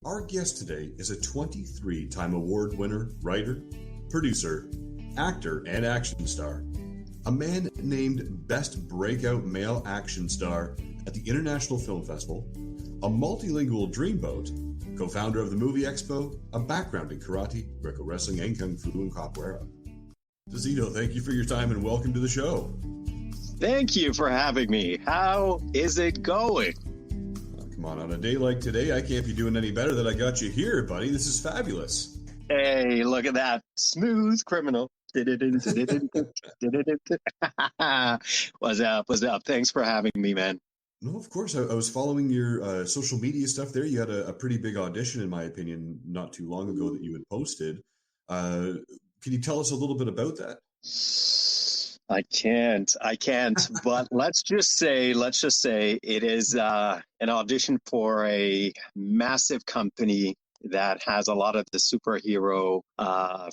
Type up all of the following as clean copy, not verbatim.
Our guest today is a 23-time award winner, writer, producer, actor, and action star. A man named Best Breakout Male Action Star at the International Film Festival, a multilingual dreamboat, co-founder of the Movie Expo, a background in karate, Greco wrestling, and kung fu and capoeira. Tazito, thank you for your time and welcome to the show. Thank you for having me. How is it going? Come on a day like today, I can't be doing any better that I got you here, buddy. This is fabulous. Hey, look at that. Smooth criminal. What's up? Thanks for having me, man. No, of course. I was following your social media stuff there. You had a pretty big audition, in my opinion, not too long ago that you had posted. Can you tell us a little bit about that? I can't, but let's just say it is an audition for a massive company that has a lot of the superhero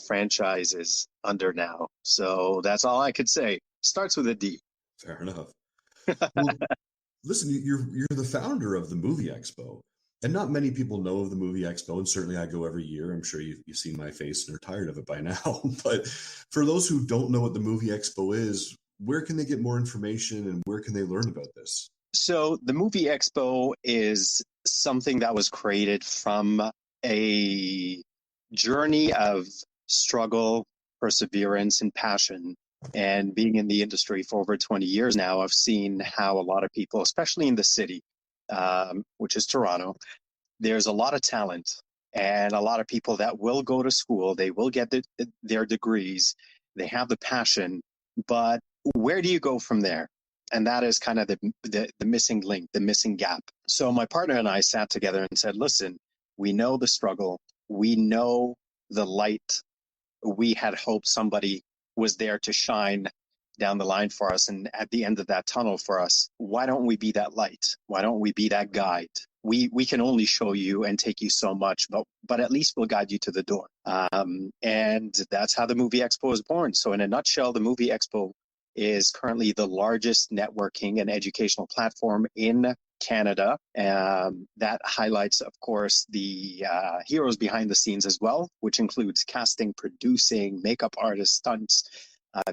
franchises under now. So that's all I could say. Starts with a D. Fair enough. Well, listen, you're the founder of the Movie Expo, and not many people know of the Movie Expo, and certainly I go every year. I'm sure you've seen my face and are tired of it by now. But for those who don't know what the Movie Expo is, where can they get more information and where can they learn about this? So the Movie Expo is something that was created from a journey of struggle, perseverance, and passion. And being in the industry for over 20 years now, I've seen how a lot of people, especially in the city, which is Toronto, there's a lot of talent and a lot of people that will go to school. They will get their degrees. They have the passion, but where do you go from there? And that is kind of the missing link, the missing gap. So my partner and I sat together and said, listen, we know the struggle. We know the light. We had hoped somebody was there to shine down the line for us and at the end of that tunnel for us. Why don't we be that light? Why don't we be that guide? We can only show you and take you so much, but at least we'll guide you to the door. And that's how the Movie Expo is born. So in a nutshell, the Movie Expo is currently the largest networking and educational platform in Canada. That highlights, of course, the heroes behind the scenes as well, which includes casting, producing, makeup artists, stunts,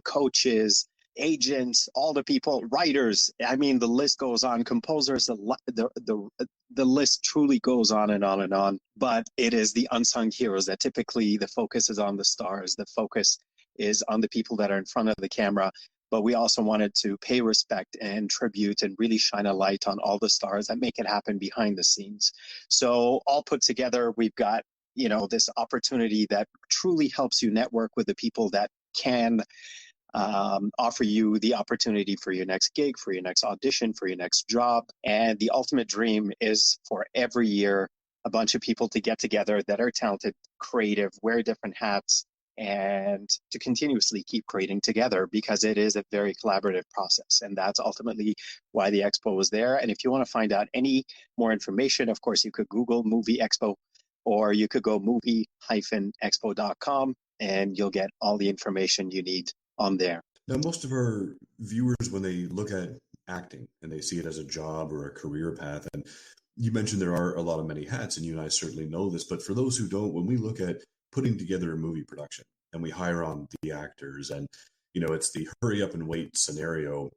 coaches, agents, all the people, writers. I mean, the list goes on. Composers, the list truly goes on and on and on. But it is the unsung heroes that typically the focus is on the stars. The focus is on the people that are in front of the camera. But we also wanted to pay respect and tribute and really shine a light on all the stars that make it happen behind the scenes. So all put together, we've got, this opportunity that truly helps you network with the people that can offer you the opportunity for your next gig, for your next audition, for your next job. And the ultimate dream is for every year, a bunch of people to get together that are talented, creative, wear different hats, and to continuously keep creating together, because it is a very collaborative process. And that's ultimately why the expo was there. And if you want to find out any more information, of course, you could Google Movie Expo, or you could go movie-expo.com and you'll get all the information you need on there. Now, most of our viewers, when they look at acting and they see it as a job or a career path, and you mentioned there are a lot of many hats, and you and I certainly know this, but for those who don't, when we look at putting together a movie production and we hire on the actors and, it's the hurry up and wait scenario.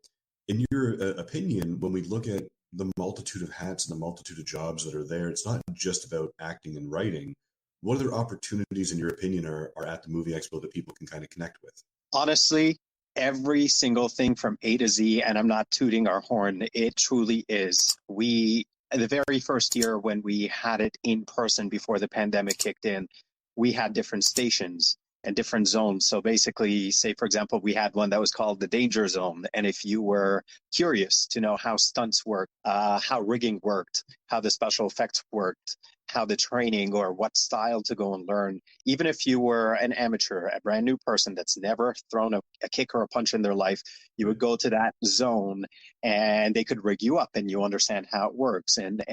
In your opinion, when we look at the multitude of hats and the multitude of jobs that are there, it's not just about acting and writing. What other opportunities, in your opinion, are at the Movie Expo that people can kind of connect with? Honestly, every single thing from A to Z, and I'm not tooting our horn, it truly is. The very first year when we had it in person before the pandemic kicked in, we had different stations and different zones. So basically, say, for example, we had one that was called the Danger Zone. And if you were curious to know how stunts worked, how rigging worked, how the special effects worked, how the training or what style to go and learn, even if you were an amateur, a brand new person that's never thrown a kick or a punch in their life, you would go to that zone and they could rig you up and you understand how it works. And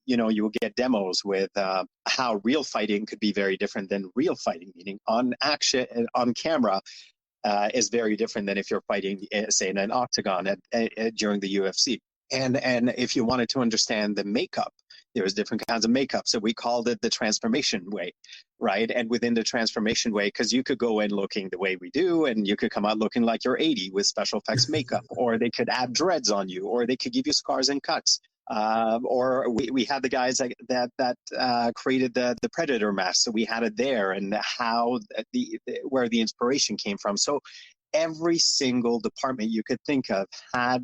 you will get demos with how real fighting could be very different than real fighting, meaning on action, on camera. is very different than if you're fighting, say, in an octagon during the UFC. And if you wanted to understand the makeup, there was different kinds of makeup. So we called it the transformation way, right? And within the transformation way, because you could go in looking the way we do, and you could come out looking like you're 80 with special effects makeup, or they could add dreads on you, or they could give you scars and cuts. Or we had the guys that created the Predator mask, so we had it there, and how where the inspiration came from. So every single department you could think of had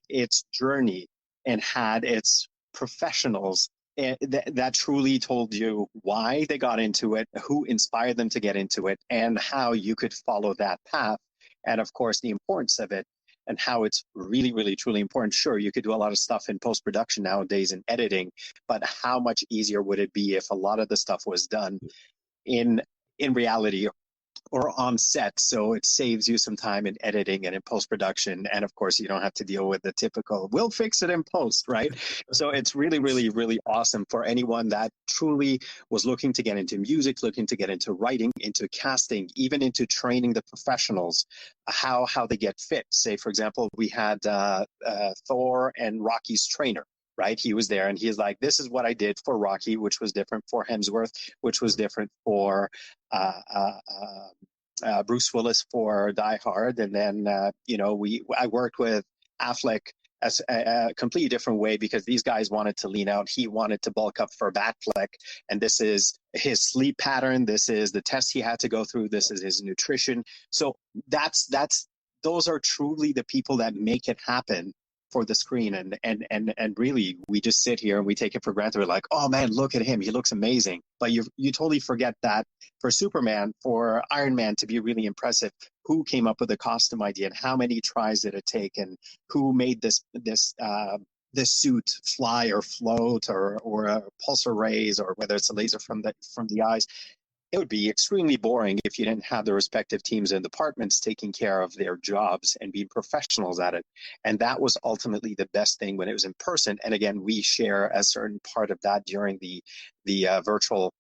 its journey and had its professionals that truly told you why they got into it, who inspired them to get into it, and how you could follow that path. And of course, the importance of it and how it's really, really, truly important. Sure, you could do a lot of stuff in post-production nowadays in editing, but how much easier would it be if a lot of the stuff was done in reality or on set, so it saves you some time in editing and in post-production, and of course you don't have to deal with the typical we'll fix it in post, right? So it's really, really, really awesome for anyone that truly was looking to get into music, looking to get into writing, into casting, even into training the professionals, how they get fit. Say, for example, we had Thor and Rocky's trainer. Right, he was there, and he's like, "This is what I did for Rocky, which was different for Hemsworth, which was different for Bruce Willis for Die Hard." And then I worked with Affleck as a completely different way, because these guys wanted to lean out, he wanted to bulk up for Batfleck, and this is his sleep pattern, this is the test he had to go through, this is his nutrition. So those are truly the people that make it happen for the screen, and really we just sit here and we take it for granted. We're like, oh man, look at him, he looks amazing. But you totally forget that for Superman, for Iron Man to be really impressive, who came up with the costume idea and how many tries did it take, and who made this suit fly or float or pulsar rays, or whether it's a laser from the eyes. It would be extremely boring if you didn't have the respective teams and departments taking care of their jobs and being professionals at it. And that was ultimately the best thing when it was in person. And again, we share a certain part of that during the virtual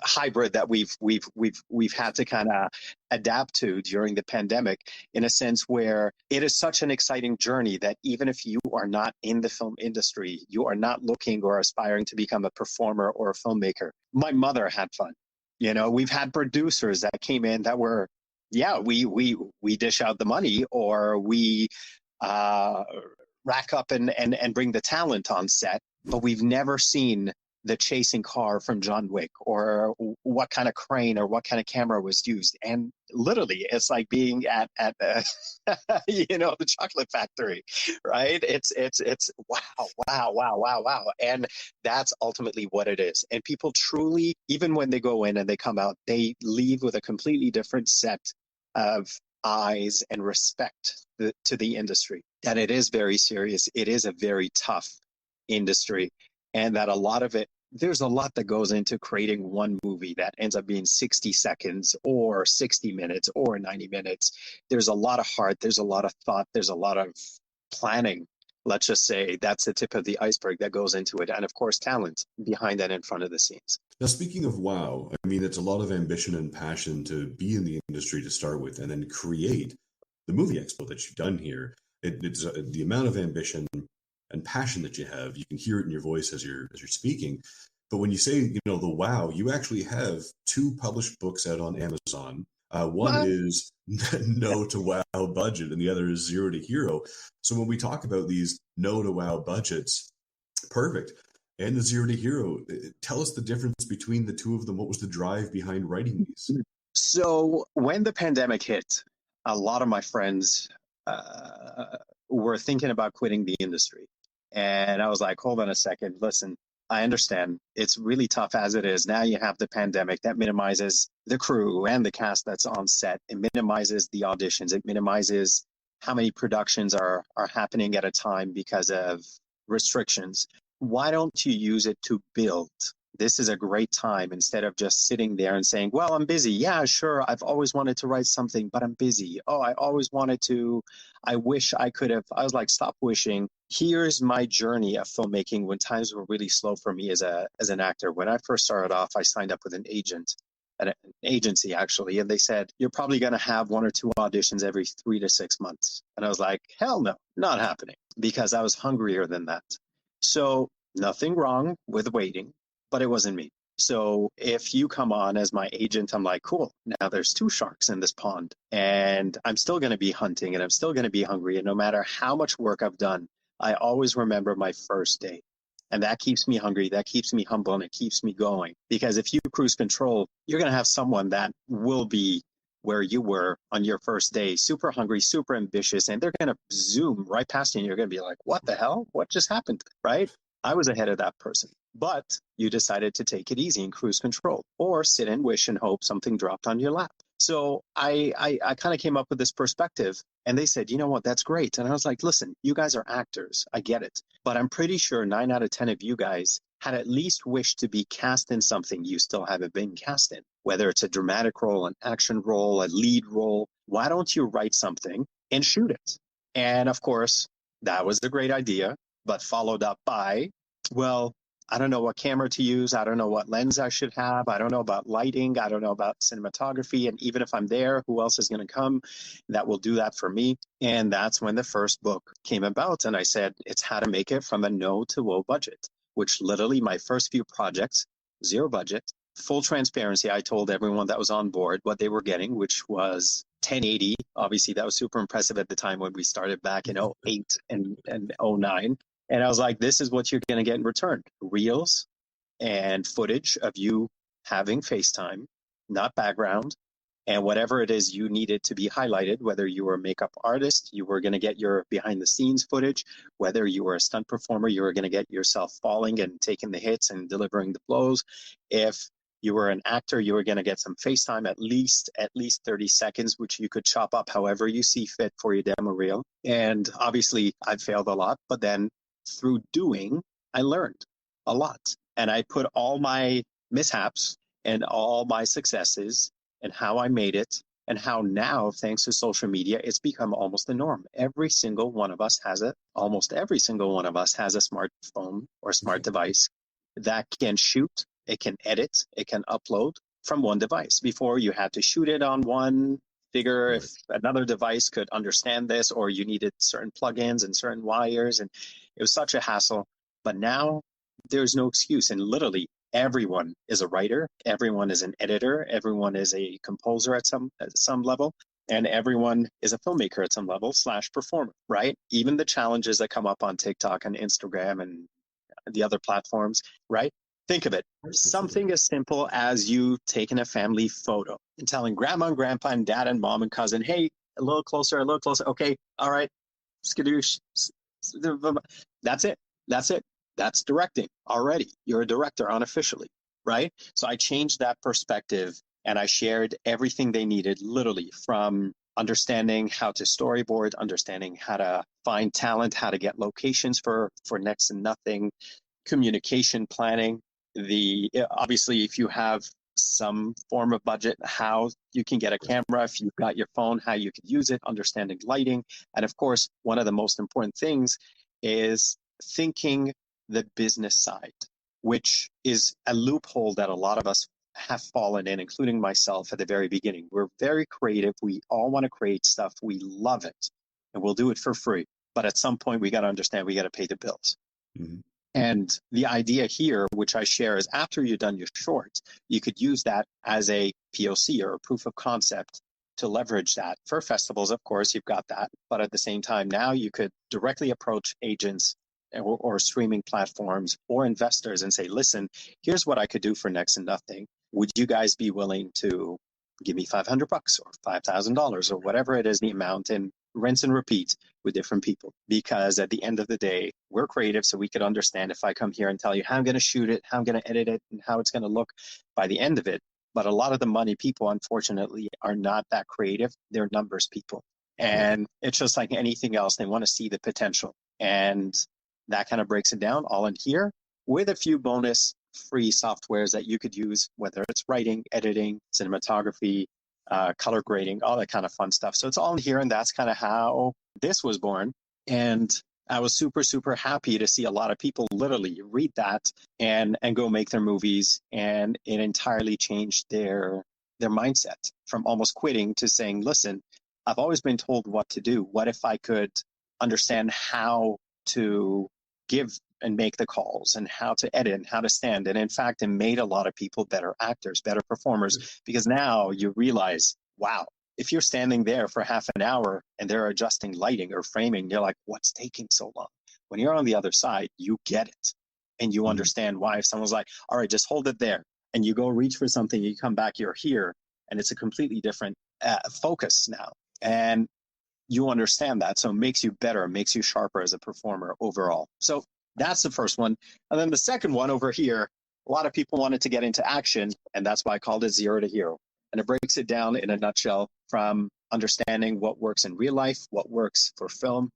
hybrid that we've had to kind of adapt to during the pandemic, in a sense where it is such an exciting journey that even if you are not in the film industry, you are not looking or aspiring to become a performer or a filmmaker. My mother had fun. We've had producers that came in that were, we dish out the money, or we rack up and bring the talent on set, but we've never seen the chasing car from John Wick, or what kind of crane or what kind of camera was used. And literally, it's like being at the chocolate factory, right? It's wow. And that's ultimately what it is. And people truly, even when they go in and they come out, they leave with a completely different set of eyes and respect to the industry. That it is very serious. It is a very tough industry. And that a lot of it, there's a lot that goes into creating one movie that ends up being 60 seconds or 60 minutes or 90 minutes. There's a lot of heart. There's a lot of thought. There's a lot of planning. Let's just say that's the tip of the iceberg that goes into it. And of course, talent behind that in front of the scenes. Now, speaking of wow, I mean, it's a lot of ambition and passion to be in the industry to start with, and then create the movie expo that you've done here. It's the amount of ambition and passion that you have. You can hear it in your voice as you're speaking. But when you say, the wow, you actually have 2 published books out on Amazon. One is No to Wow Budget, and the other is Zero to Hero. So when we talk about these No to Wow budgets, perfect, and the Zero to Hero, tell us the difference between the 2 of them. What was the drive behind writing these? So when the pandemic hit, a lot of my friends were thinking about quitting the industry. And I was like, hold on a second. Listen, I understand it's really tough as it is. Now you have the pandemic that minimizes the crew and the cast that's on set. It minimizes the auditions. It minimizes how many productions are happening at a time because of restrictions. Why don't you use it to build? This is a great time, instead of just sitting there and saying, well, I'm busy. Yeah, sure. I've always wanted to write something, but I'm busy. Oh, I always wanted to. I wish I could have. I was like, stop wishing. Here's my journey of filmmaking when times were really slow for me as an actor. When I first started off, I signed up with an agent. at an agency actually, and they said, you're probably going to have 1 or 2 auditions every 3 to 6 months. And I was like, hell no, not happening, because I was hungrier than that. So nothing wrong with waiting, but it wasn't me. So if you come on as my agent, I'm like, cool, now there's 2 sharks in this pond, and I'm still going to be hunting and I'm still going to be hungry. And no matter how much work I've done, I always remember my first day. And that keeps me hungry, that keeps me humble, and it keeps me going. Because if you cruise control, you're going to have someone that will be where you were on your first day, super hungry, super ambitious, and they're going to zoom right past you, and you're going to be like, what the hell? What just happened? Right? I was ahead of that person. But you decided to take it easy and cruise control, or sit and wish and hope something dropped on your lap. So I kind of came up with this perspective, and they said, you know what, that's great. And I was like, listen, you guys are actors. I get it. But I'm pretty sure 9 out of 10 of you guys had at least wished to be cast in something you still haven't been cast in, whether it's a dramatic role, an action role, a lead role. Why don't you write something and shoot it? And of course, that was a great idea, but followed up by, well, I don't know what camera to use. I don't know what lens I should have. I don't know about lighting. I don't know about cinematography. And even if I'm there, who else is going to come that will do that for me? And that's when the first book came about. And I said, it's how to make it from a no to low budget, which literally my first few projects, 0 budget, full transparency. I told everyone that was on board what they were getting, which was 1080. Obviously, that was super impressive at the time when we started back in 08 and 09. And I was like, this is what you're going to get in return. Reels and footage of you having FaceTime, not background. And whatever it is you needed to be highlighted, whether you were a makeup artist, you were going to get your behind the scenes footage. Whether you were a stunt performer, you were going to get yourself falling and taking the hits and delivering the blows. If you were an actor, you were going to get some FaceTime, at least 30 seconds, which you could chop up however you see fit for your demo reel. And obviously I failed a lot, but then through doing, I learned a lot. And I put all my mishaps and all my successes and how I made it, and how now, thanks to social media, it's become almost the norm. Every single one of us has it. Almost every single one of us has a smartphone or smart device that can shoot, it can edit, it can upload from one device. Before, you had to shoot it on one, figure if another device could understand this, or you needed certain plugins and certain wires, and it was such a hassle. But now there's no excuse, and literally everyone is a writer, everyone is an editor, everyone is a composer at some level, and everyone is a filmmaker at some level / performer, right? Even the challenges that come up on TikTok and Instagram and the other platforms, right? Think of it. Something as simple as you taking a family photo and telling grandma and grandpa and dad and mom and cousin, hey, a little closer, a little closer. Okay, all right. Skadoosh. That's it. That's it. That's directing already. You're a director unofficially, right? So I changed that perspective, and I shared everything they needed, literally, from understanding how to storyboard, understanding how to find talent, how to get locations for next to nothing, communication planning, obviously if you have some form of budget, how you can get a camera, if you've got your phone, how you could use it, understanding lighting. And of course, one of the most important things is thinking the business side, which is a loophole that a lot of us have fallen in, including myself at the very beginning. We're very creative. We all want to create stuff. We love it, and we'll do it for free. But at some point, we got to understand we got to pay the bills. Mm-hmm. And the idea here, which I share, is after you've done your short, you could use that as a POC or a proof of concept to leverage that. For festivals, of course, you've got that. But at the same time, now you could directly approach agents or streaming platforms or investors and say, listen, here's what I could do for next and nothing. Would you guys be willing to give me $500 or $5,000 or whatever it is the amount, and rinse and repeat with different people? Because at the end of the day, we're creative, so we could understand if I come here and tell you how I'm going to shoot it, how I'm going to edit it, and how it's going to look by the end of it. But a lot of the money people, unfortunately, are not that creative. They're numbers people. And it's just like anything else. They want to see the potential. And that kind of breaks it down all in here with a few bonus free softwares that you could use, whether it's writing, editing, cinematography, color grading, all that kind of fun stuff. So it's all in here, and that's kind of how this was born. And I was super, super happy to see a lot of people literally read that and go make their movies, and it entirely changed their mindset from almost quitting to saying, listen, I've always been told what to do. What if I could understand how to give and make the calls and how to edit and how to stand? And in fact, it made a lot of people better actors, better performers, because now you realize, wow, if you're standing there for half an hour and they're adjusting lighting or framing, you're like, what's taking so long? When you're on the other side, you get it. And you understand why. If someone's like, all right, just hold it there. And you go reach for something, you come back, you're here. And it's a completely different focus now. And you understand that. So it makes you better, makes you sharper as a performer overall. So that's the first one. And then the second one over here, a lot of people wanted to get into action. And that's why I called it Zero to Hero. And it breaks it down in a nutshell from understanding what works in real life, what works for film,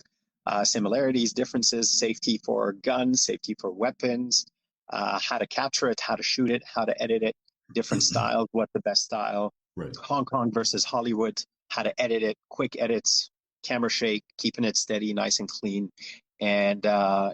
similarities, differences, safety for guns, safety for weapons, how to capture it, how to shoot it, how to edit it, different styles, what's the best style, Right. Hong Kong versus Hollywood, how to edit it, quick edits, camera shake, keeping it steady, nice and clean. And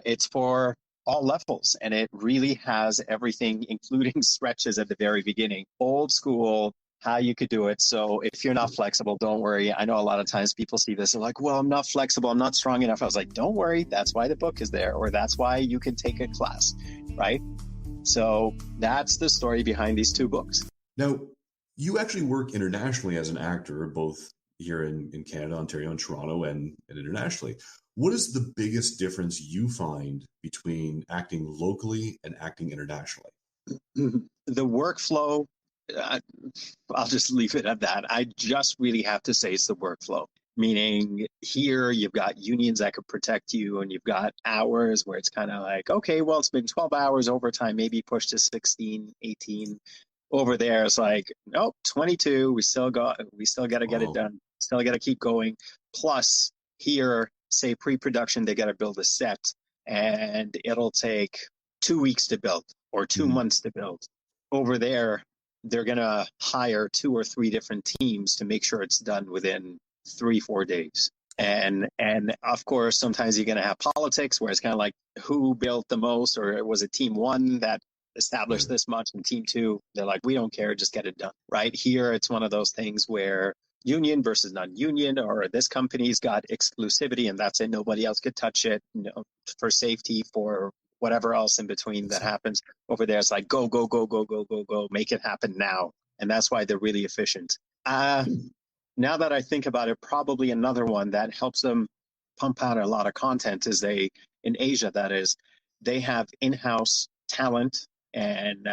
it's for all levels. And it really has everything, including stretches at the very beginning. Old school, how you could do it. So if you're not flexible, don't worry. I know a lot of times people see this, they're like, well, I'm not flexible, I'm not strong enough. I was like, don't worry, that's why the book is there, or that's why you can take a class, right? So that's the story behind these two books. Now, you actually work internationally as an actor, both here in Canada, Ontario, and Toronto, and internationally. What is the biggest difference you find between acting locally and acting internationally? The workflow, I'll just leave it at that. I just really have to say it's the workflow. Meaning here you've got unions that could protect you, and you've got hours where it's kind of like, okay, well, it's been 12 hours overtime, maybe pushed to 16, 18. Over there, it's like, nope, 22. We still got to get it done. Still got to keep going. Plus, here, say pre-production, they got to build a set, and it'll take 2 weeks to build or 2 months to build. Over there, they're going to hire 2 or 3 different teams to make sure it's done within 3-4 days. And of course, sometimes you're going to have politics where it's kind of like, who built the most, or was it team 1 that established this much, and team 2, they're like, we don't care, just get it done. Right here, it's one of those things where union versus non-union, or this company's got exclusivity and that's it, nobody else could touch it, for safety, for whatever else in between that happens. Over there, it's like, go, go, go, go, go, go, go, make it happen now. And that's why they're really efficient. Now that I think about it, probably another one that helps them pump out a lot of content is in Asia, that is, they have in-house talent and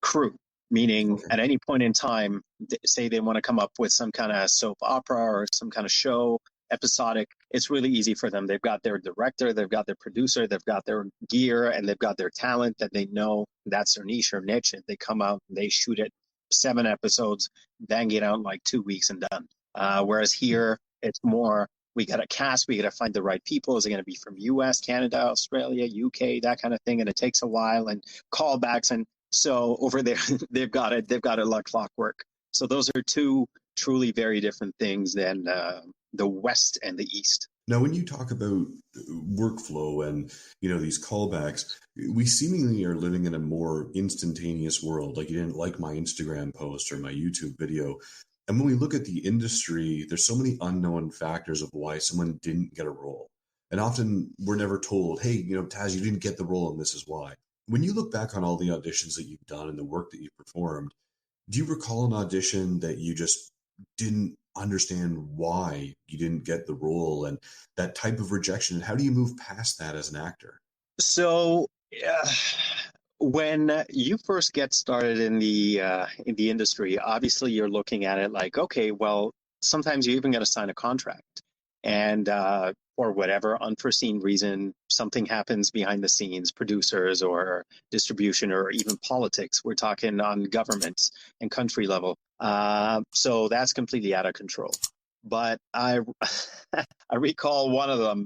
crew, meaning at any point in time, say they want to come up with some kind of soap opera or some kind of show, episodic, it's really easy for them. They've got their director, they've got their producer, they've got their gear, and they've got their talent that they know that's their niche or niche, and they come out and they shoot it 7 episodes, bang it out in like 2 weeks and done. Whereas here, it's more, we got to cast, we got to find the right people. Is it going to be from US, Canada, Australia, UK, that kind of thing? And it takes a while, and callbacks. And so over there, they've got it like clockwork. So those are 2 truly very different things than the West and the East. Now, when you talk about workflow and, these callbacks, we seemingly are living in a more instantaneous world. Like, you didn't like my Instagram post or my YouTube video. And when we look at the industry, there's so many unknown factors of why someone didn't get a role. And often we're never told, hey, Taz, you didn't get the role and this is why. When you look back on all the auditions that you've done and the work that you've performed, do you recall an audition that you just didn't understand why you didn't get the role, and that type of rejection? And how do you move past that as an actor? So when you first get started in the industry, obviously you're looking at it like, okay, well, sometimes you even got to sign a contract, and for whatever unforeseen reason, something happens behind the scenes, producers or distribution or even politics. We're talking on governments and country level. So that's completely out of control. But I recall one of them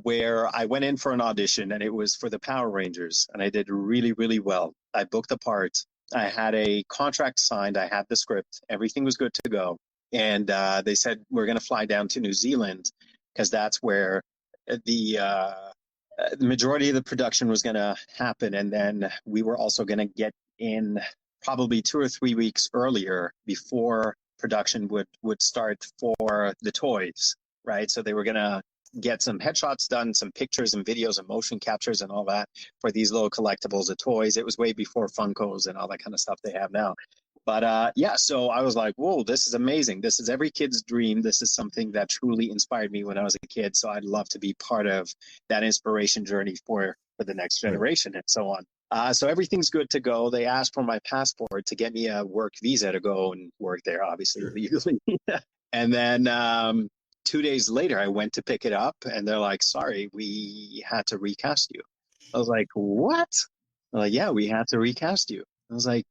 where I went in for an audition, and it was for the Power Rangers, and I did really, really well. I booked the part. I had a contract signed. I had the script. Everything was good to go. And they said, we're going to fly down to New Zealand because that's where the majority of the production was going to happen, and then we were also going to get in probably 2 or 3 weeks earlier before production would start for the toys, right? So they were going to get some headshots done, some pictures and videos and motion captures and all that for these little collectibles of toys. It was way before Funkos and all that kind of stuff they have now. But yeah, so I was like, whoa, this is amazing. This is every kid's dream. This is something that truly inspired me when I was a kid. So I'd love to be part of that inspiration journey for the next generation and so on. So everything's good to go. They asked for my passport to get me a work visa to go and work there, obviously, legally. And then 2 days later, I went to pick it up, and they're like, sorry, we had to recast you. I was like, what? They're like, yeah, we had to recast you. I was like,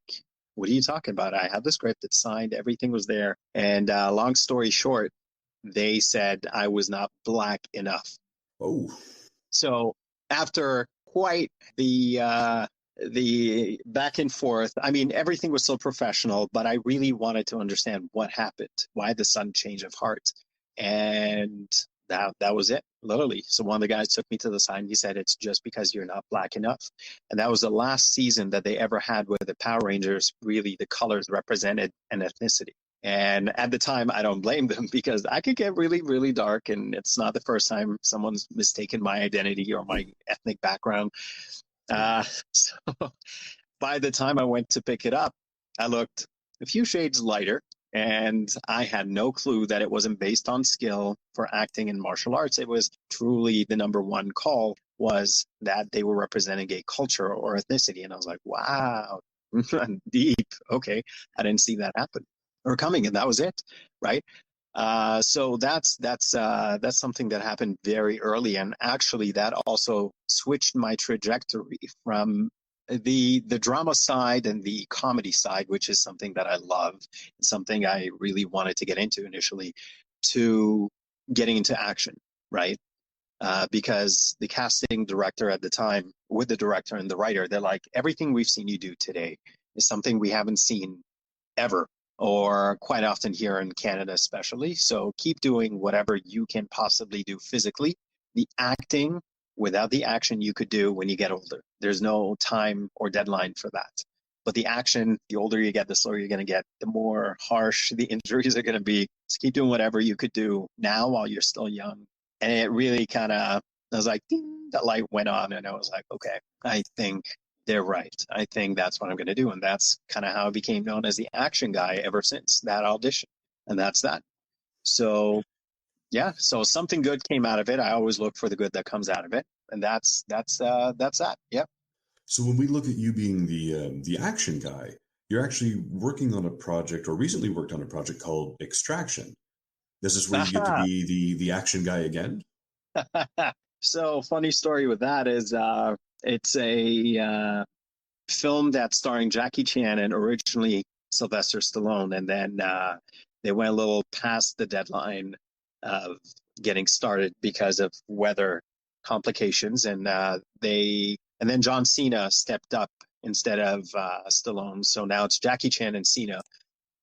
what are you talking about? I had the script, it's signed, everything was there. And long story short, they said I was not black enough. Oh. So after quite the back and forth, I mean, everything was so professional, but I really wanted to understand what happened, why the sudden change of heart. And that was it, literally. So one of the guys took me to the side and he said, it's just because you're not black enough. And that was the last season that they ever had where the Power Rangers, really the colors represented an ethnicity. And at the time, I don't blame them because I could get really, really dark. And it's not the first time someone's mistaken my identity or my ethnic background. So by the time I went to pick it up, I looked a few shades lighter. And I had no clue that it wasn't based on skill for acting in martial arts. It was truly the number one call was that they were representing a culture or ethnicity. And I was like, wow, deep. Okay. I didn't see that happen or coming. And that was it. Right. So that's something that happened very early. And actually that also switched my trajectory from the drama side and the comedy side, which is something that I love and something I really wanted to get into initially, to getting into action, right? Because the casting director at the time, with the director and the writer, they're like, everything we've seen you do today is something we haven't seen ever, or quite often here in Canada especially. So keep doing whatever you can possibly do physically. The acting, without the action, you could do when you get older. There's no time or deadline for that. But the action, the older you get, the slower you're going to get, the more harsh the injuries are going to be. So keep doing whatever you could do now while you're still young. And it really kind of, I was like, ding, that light went on. And I was like, okay, I think they're right. I think that's what I'm going to do. And that's kind of how I became known as the action guy ever since that audition. And that's that. So yeah, so something good came out of it. I always look for the good that comes out of it, and that's that. Yep. So when we look at you being the action guy, you're actually working on a project, or recently worked on a project called Extraction. This is where you get to be the action guy again. So funny story with that is it's a film that's starring Jackie Chan and originally Sylvester Stallone, and then they went a little past the deadline of getting started because of weather complications, and then John Cena stepped up instead of Stallone, so now it's Jackie Chan and Cena.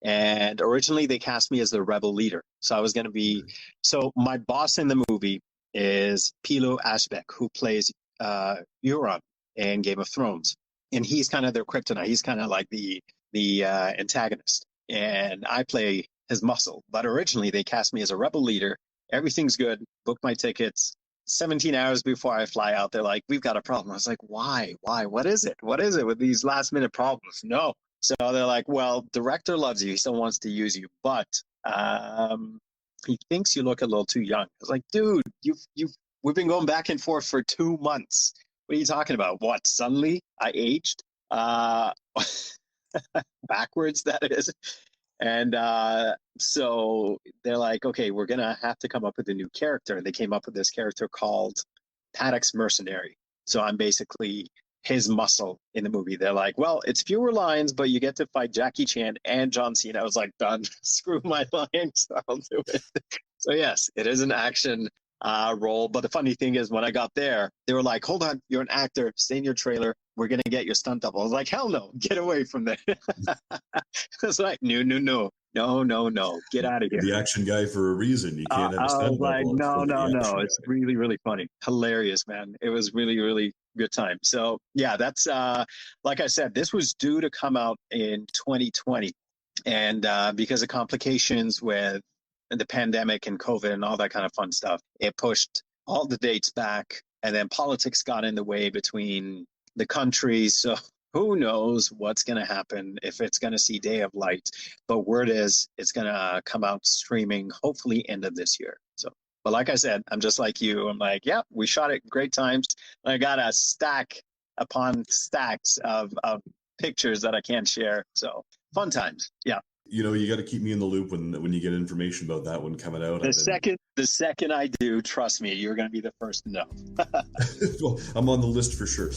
And originally they cast me as the rebel leader, so I was going to be. So my boss in the movie is Pilo Asbeck, who plays Euron in Game of Thrones, and he's kind of their kryptonite. He's kind of like the antagonist, and I play his muscle. But originally they cast me as a rebel leader. Everything's good. Booked my tickets. 17 hours before I fly out, they're like, we've got a problem. I was like, why? What is it? What is it with these last minute problems? No. So they're like, well, director loves you. He still wants to use you, but he thinks you look a little too young. I was like, dude, we've been going back and forth for 2 months. What are you talking about? What? Suddenly I aged? Backwards, that is. And so they're like, okay, we're going to have to come up with a new character. And they came up with this character called Paddock's Mercenary. So I'm basically his muscle in the movie. They're like, well, it's fewer lines, but you get to fight Jackie Chan and John Cena. I was like, done. Screw my lines. I'll do it. So yes, it is an action role. But the funny thing is, when I got there, they were like, hold on, you're an actor. Stay in your trailer. We're going to get your stunt double. I was like, hell no, get away from there. I was like, no. No, no, no. Get out of You're here. the action guy for a reason. You can't have a I was stunt like, double no, for no, the no. action It's guy. really, really funny. Hilarious, man. It was really, really good time. So yeah, that's like I said, this was due to come out in 2020. And because of complications with the pandemic and COVID and all that kind of fun stuff, it pushed all the dates back. And then politics got in the way between the countries. So who knows what's going to happen, if it's going to see day of light. But word is it's going to come out streaming hopefully end of this year. So, but like I said, I'm just like you. I'm like, yeah, we shot it great times. I got a stack upon stacks of pictures that I can't share. So fun times. Yeah. You got to keep me in the loop when you get information about that one coming out. The second I do, trust me, you're going to be the first to know. Well, I'm on the list for sure.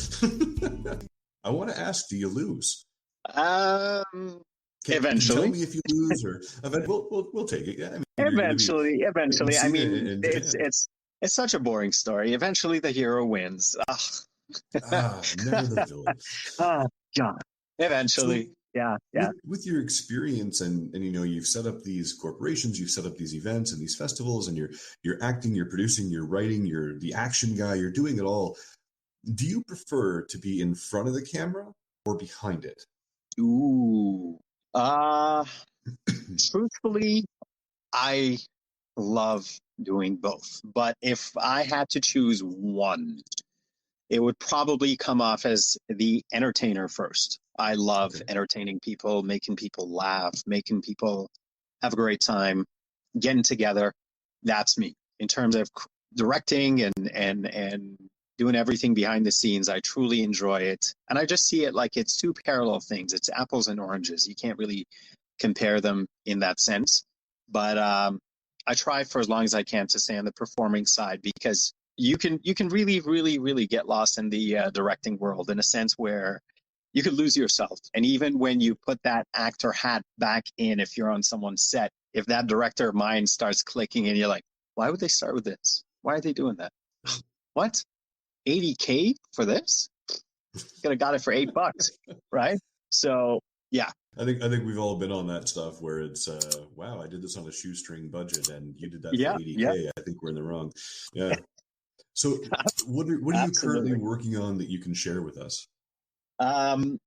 I want to ask, do you lose? Can you tell Eventually. me if you lose, or we'll take it? Yeah, I mean, Eventually. you've I seen it mean, in it's Japan. it's it's such a boring story. Eventually, the hero wins. Never the villain. Ah, God. So, Eventually, yeah, yeah. with your experience, and you've set up these corporations, you've set up these events and these festivals, and you're acting, you're producing, you're writing, you're the action guy, you're doing it all. Do you prefer to be in front of the camera or behind it? Ooh. Uh, Truthfully, I love doing both. But if I had to choose one, it would probably come off as the entertainer first. I love Okay. entertaining people, making people laugh, making people have a great time, getting together. That's me. In terms of directing and doing everything behind the scenes, I truly enjoy it. And I just see it like it's two parallel things. It's apples and oranges. You can't really compare them in that sense. But I try for as long as I can to stay on the performing side, because you can really really get lost in the directing world, in a sense where you could lose yourself. And even when you put that actor hat back in, if you're on someone's set, if that director mind starts clicking and you're like, why would they start with this? Why are they doing that? What? 80K for this? Could have got it for $8, right? So yeah. I think we've all been on that stuff where it's wow, I did this on a shoestring budget and you did that for Yeah, yeah. 80K. I think we're in the wrong. Yeah. So what are you currently Absolutely. working on that you can share with us?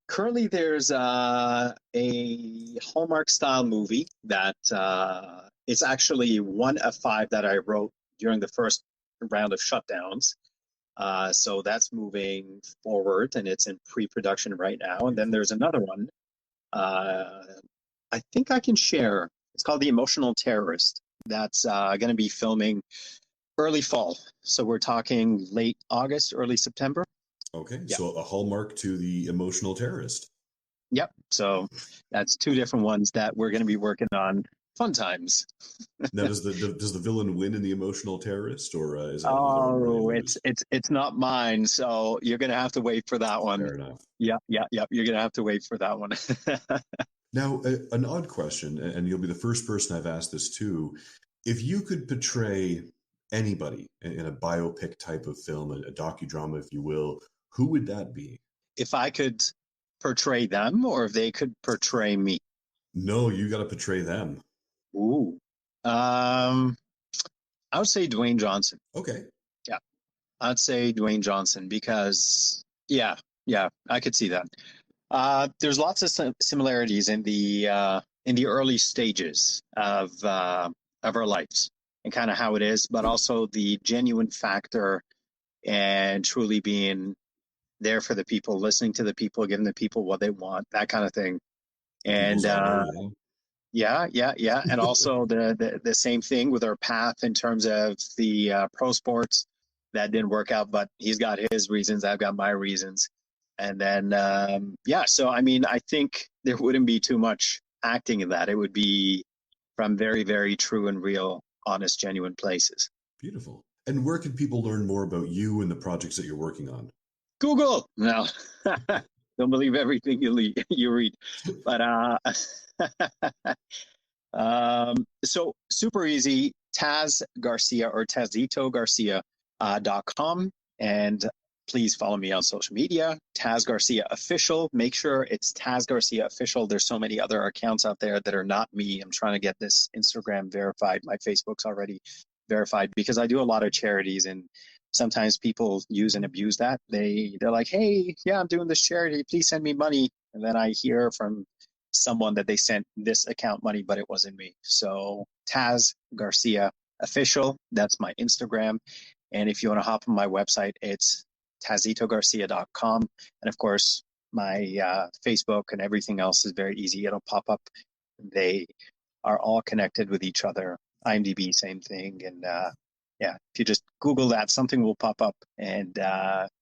Currently, there's a Hallmark style movie that it's actually one of five that I wrote during the first round of shutdowns. So that's moving forward and it's in pre-production right now. And then Beautiful. there's another one. Uh, I think I can share. It's called The Emotional Terrorist. That's going to be filming early fall. So we're talking late August, early September. Okay, Yeah. so a hallmark to the emotional terrorist. Yep. So that's two different ones that we're going to be working on. Fun times. Now, does the villain win in the emotional terrorist, or is that another one where they Oh, it's lose? it's it's not mine. So you're going to have to wait for that one. Fair enough. Yeah, yeah, yeah. You're going to have to wait for that one. Now, an odd question, and you'll be the first person I've asked this to. If you could portray anybody in a biopic type of film, a docudrama, if you will, who would that be? If I could portray them, or if they could portray me. No, you got to portray them. Ooh. Um, I would say Dwayne Johnson. Okay. Yeah, I'd say Dwayne Johnson because yeah, yeah, I could see that. There's lots of similarities in the early stages of our lives and kind of how it is, but also the genuine factor and truly being there for the people, listening to the people, giving the people what they want, that kind of thing. And People's idol, yeah, yeah, yeah, and also the same thing with our path in terms of the pro sports that didn't work out, but he's got his reasons, I've got my reasons. And then, yeah, so I mean, I think there wouldn't be too much acting in that. It would be from very, very true and real, honest, genuine places. Beautiful. And where can people learn more about you and the projects that you're working on? Google. No, don't believe everything you read. But so super easy. Taz Garcia or Tazito Garcia .com, and please follow me on social media, Taz Garcia Official. Make sure it's Taz Garcia Official. There's so many other accounts out there that are not me. I'm trying to get this Instagram verified. My Facebook's already verified because I do a lot of charities, and sometimes people use and abuse that. They're like, hey, yeah, I'm doing this charity. Please send me money. And then I hear from someone that they sent this account money, but it wasn't me. So Taz Garcia Official, that's my Instagram. And if you want to hop on my website, it's tazitogarcia.com. And of course, my Facebook and everything else is very easy. It'll pop up. They are all connected with each other. IMDb, same thing. And yeah, if you just Google that, something will pop up. And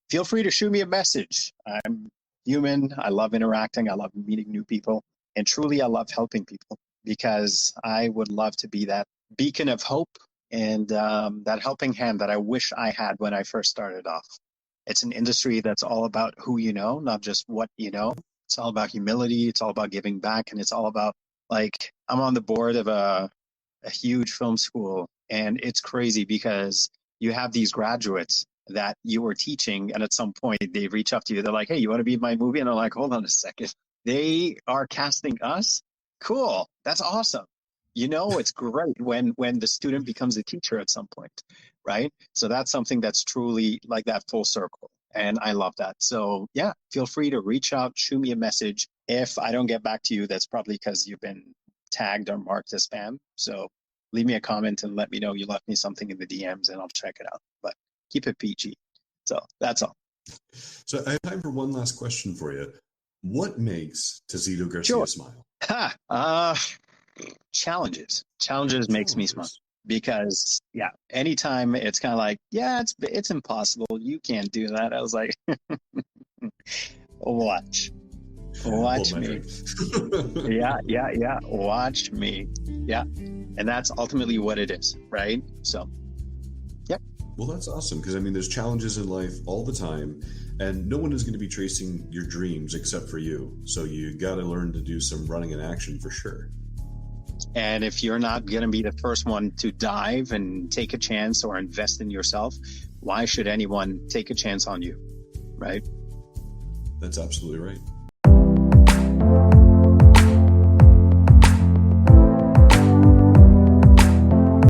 feel free to shoot me a message. I'm human. I love interacting. I love meeting new people. And truly, I love helping people because I would love to be that beacon of hope and that helping hand that I wish I had when I first started off. It's an industry that's all about who you know, not just what you know. It's all about humility. It's all about giving back. And it's all about, like, I'm on the board of a huge film school. And it's crazy because you have these graduates that you were teaching. And at some point, they reach up to you. They're like, hey, you want to be in my movie? And I'm like, hold on a second. They are casting us? Cool. That's awesome. You know, it's great when the student becomes a teacher at some point, right? So that's something that's truly like that full circle. And I love that. So yeah, feel free to reach out, shoot me a message. If I don't get back to you, that's probably because you've been tagged or marked as spam. So leave me a comment and let me know you left me something in the DMs and I'll check it out. But keep it PG. So that's all. So I have time for one last question for you. What makes Tazito Garcia smile? Challenges makes me smile because yeah, anytime it's kind of like, yeah, it's impossible, you can't do that. I was like, watch me. yeah, watch me. Yeah, and that's ultimately what it is, right? So yep. Well, that's awesome because I mean there's challenges in life all the time and no one is going to be chasing your dreams except for you, so you got to learn to do some running and action for sure. And if you're not going to be the first one to dive and take a chance or invest in yourself, why should anyone take a chance on you? Right? That's absolutely right.